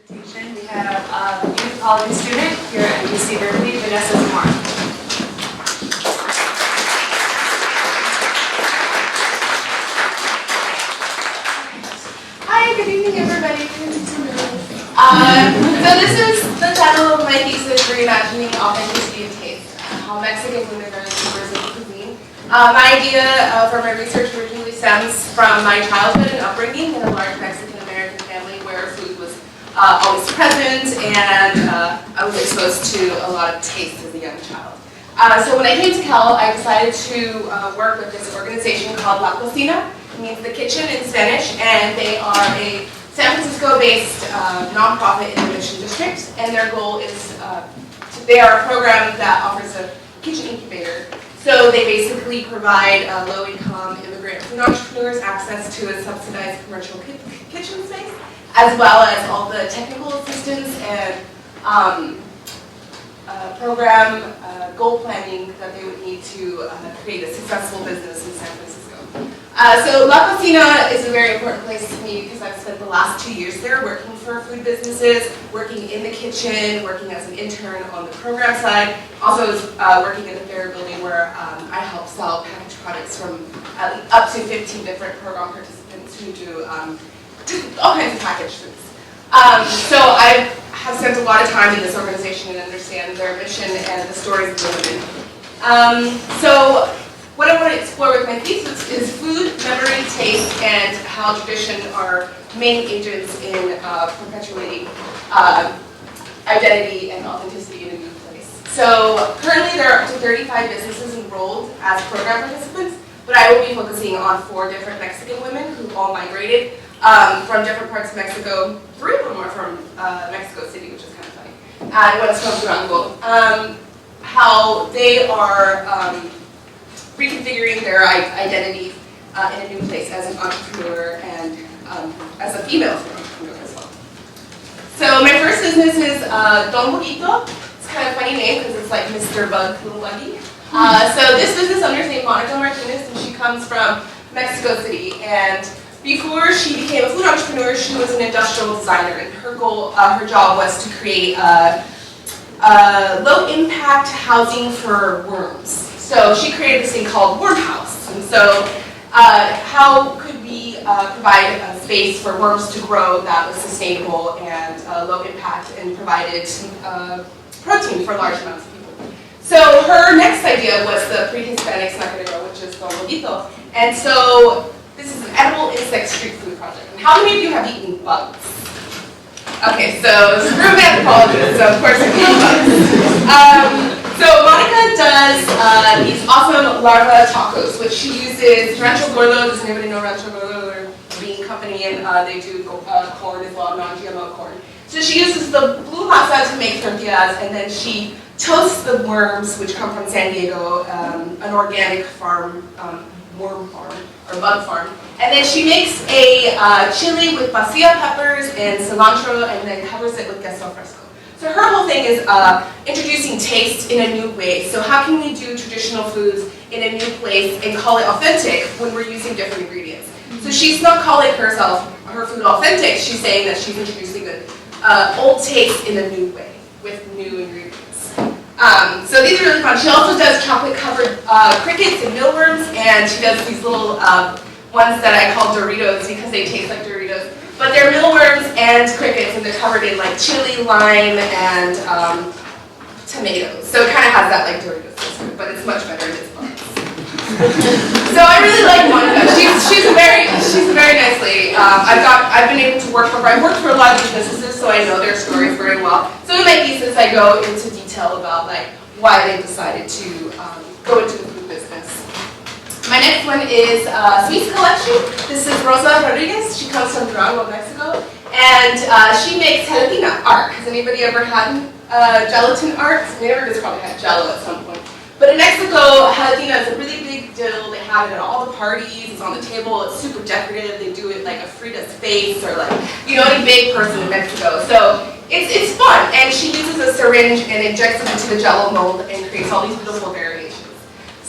presentation. We have a anthropology student here at UC Berkeley, Vanessa Zamora. Hi, good evening, everybody. So this is the title of my thesis, Reimagining Authenticity and Taste, how Mexican women are consumers of cuisine. My idea for my research originally stems from my childhood and upbringing in a large Mexican-American family where food was always present, and I was exposed to a lot of taste as a young child. So when I came to Cal, I decided to work with this organization called La Cuisine. It means the kitchen in Spanish, and they are a San Francisco-based nonprofit in the Mission District, and their goal is they are a program that offers a kitchen incubator. So they basically provide low-income immigrant food entrepreneurs access to a subsidized commercial kitchen space, as well as all the technical assistance and program goal planning that they would need to create a successful business in San Francisco. So La Cuisine is a very important place to me because I've spent the last 2 years there working for food businesses, working in the kitchen, working as an intern on the program side, also working in the fair building where I help sell packaged products from up to 15 different program participants who do all kinds of packaged foods. So I have spent a lot of time in this organization and understand their mission and the stories of the women. So what I want to explore with my thesis is food, memory, taste, and how tradition are main agents in perpetuating identity and authenticity in a new place. So currently there are up to 35 businesses enrolled as program participants, but I will be focusing on 4 different Mexican women who all migrated from different parts of Mexico. 3 of them are from Mexico City, which is kind of funny, and one's from Durango. How they are reconfiguring their identity in a new place as an entrepreneur and as a female entrepreneur as well. So my first business is Don Boguito. It's kind of a funny name because it's like Mr. Bug, Little Buggy. So this business owner is named Monica Martinez, and she comes from Mexico City. And before she became a food entrepreneur, she was an industrial designer, and her goal, her job was to create low-impact housing for worms. So she created this thing called Worm House. And so how could we provide a space for worms to grow that was sustainable and low impact and provided protein for large amounts of people? So her next idea was the pre-Hispanic snack which is Don Boguito. And so this is an edible insect street food project. And how many of you have eaten bugs? Okay, so this is a group of anthropologists, so of course you've eaten bugs. So Monica does these awesome larva tacos, which she uses Rancho Gordo. Does anybody know Rancho Gordo? They're a bean company, and they do corn as well, non-GMO corn. So she uses the blue masa to make tortillas, and then she toasts the worms, which come from San Diego, an organic farm, worm farm, or bug farm. And then she makes a chili with pasilla peppers and cilantro, and then covers it with queso fresco. So her whole thing is introducing taste in a new way. So how can we do traditional foods in a new place and call it authentic when we're using different ingredients? So she's not calling her food authentic. She's saying that she's introducing an old taste in a new way with new ingredients. So these are really fun. She also does chocolate-covered crickets and mealworms, and she does these little ones that I call Doritos because they taste like Doritos. But they're mealworms and crickets, and they're covered in like chili, lime, and tomatoes. So it kind of has that like Doritos taste, but it's much better in its bugs. So I really like Monica. She's a very nice lady. I've been able to work for her. I've worked for a lot of these businesses, so I know their stories very well. So in my thesis, I go into detail about like why they decided to go into the food business. My next one is Sweets Collection. This is Rosa Rodriguez. She comes from Durango, Mexico, and she makes gelatina art. Has anybody ever had gelatin art? Everybody's probably had Jello at some point. But in Mexico, gelatina is a really big deal. They have it at all the parties. It's on the table. It's super decorative. They do it like a Frida's face or like, any big person in Mexico. So it's fun. And she uses a syringe and injects it into the Jello mold and creates all these beautiful variations.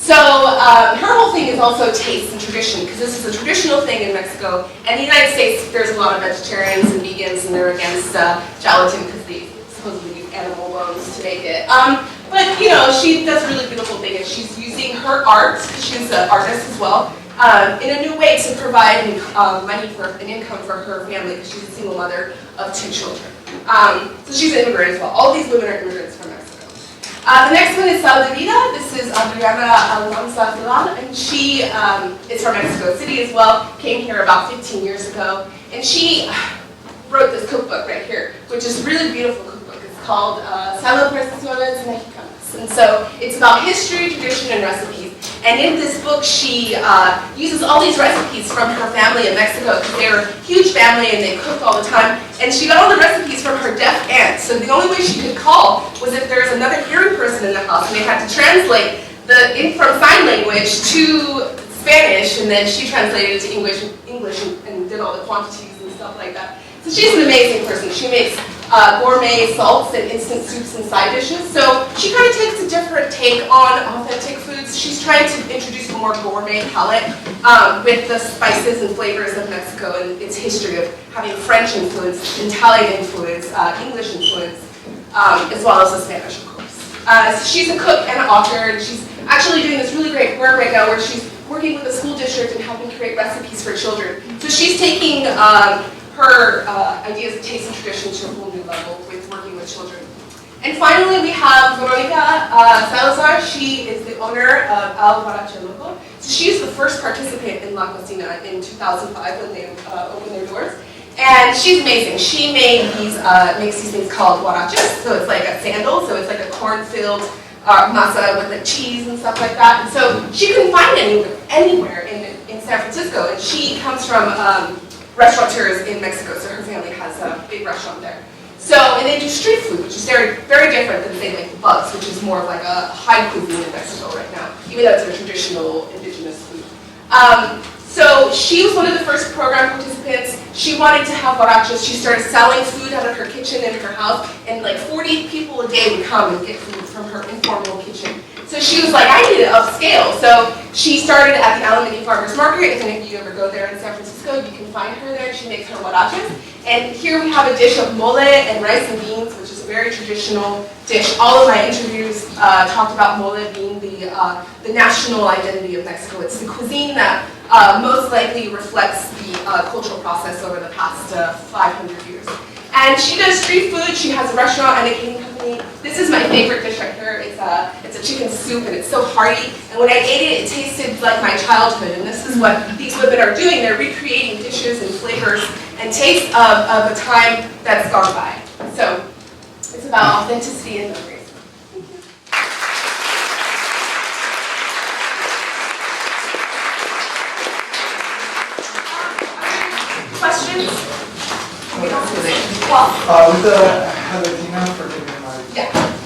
So her whole thing is also taste and tradition, because this is a traditional thing in Mexico. And in the United States, there's a lot of vegetarians and vegans, and they're against gelatin because they supposedly use animal bones to make it. But you know, she does a really beautiful thing, and she's using her art, because she's an artist as well, in a new way to provide money for an income for her family, because she's a single mother of 2 children. So she's an immigrant as well. All these women are immigrants from Mexico. The next one is Sal de Vida. This is Adriana Almanza Filal, and she is from Mexico City as well, came here about 15 years ago, and she wrote this cookbook right here, which is a really beautiful cookbook. It's called Celebraciones Mexicanas, and so it's about history, tradition, and recipes. And in this book, she uses all these recipes from her family in Mexico, because they were a huge family and they cooked all the time. And she got all the recipes from her deaf aunt. So the only way she could call was if there was another hearing person in the house, and they had to translate from sign language to Spanish, and then she translated it to English and did all the quantities and stuff like that. So she's an amazing person. She makes gourmet salts and instant soups and side dishes. So she kind of takes a different take on authentic foods. She's trying to introduce a more gourmet palette with the spices and flavors of Mexico and its history of having French influence, Italian influence, English influence, as well as the Spanish, of course. So she's a cook and an author, and she's actually doing this really great work right now where she's working with the school district and helping create recipes for children. So she's taking her ideas of taste and tradition to a whole new level with working with children. And finally, we have Veronica Salazar. She is the owner of AURS. So she is the first participant in La Cocina in 2005 when they opened their doors. And she's amazing. She makes these things called huaraches. So it's like a sandal, so it's like a corn-filled masa with like cheese and stuff like that. And so she couldn't find anywhere in San Francisco. And she comes from restaurateurs in Mexico, so her family has a big restaurant there. So, and they do street food, which is very, very different than, say, like bugs, which is more of like a high cuisine in Mexico right now, even though it's a traditional indigenous food. So she was one of the first program participants. She wanted to have huaraches. She started selling food out of her kitchen in her house, and like 40 people a day would come and get food from her informal kitchen. So she was like, I need to upscale. So she started at the Alameda Farmers Market. If any of you ever go there in San Francisco, you can find her there. She makes her huaraches. And here we have a dish of mole and rice and beans, which is a very traditional dish. All of my interviews talked about mole being the national identity of Mexico. It's the cuisine that most likely reflects the cultural process over the past 500 years. And she does street food. She has a restaurant and a catering company. This is my favorite dish right here. It's a chicken soup, and it's so hearty. And when I ate it, it tasted like my childhood. And this is what these women are doing. They're recreating dishes and flavors and tastes of a time that's gone by. So it's about authenticity and memories. Questions? With the Jalatina, forgive me my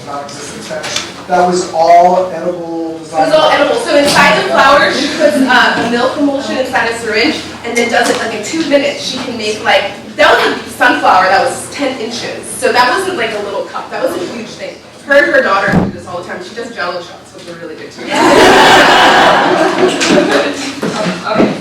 non-existent Spanish, that was all edible design? It was all edible. So inside the flour, she puts a milk emulsion inside a syringe and then does it like in 2 minutes. She can make like, that was a sunflower that was 10 inches. So that wasn't like a little cup. That was a huge thing. Her and her daughter do this all the time. She does Jello shots, which are really good too. Okay.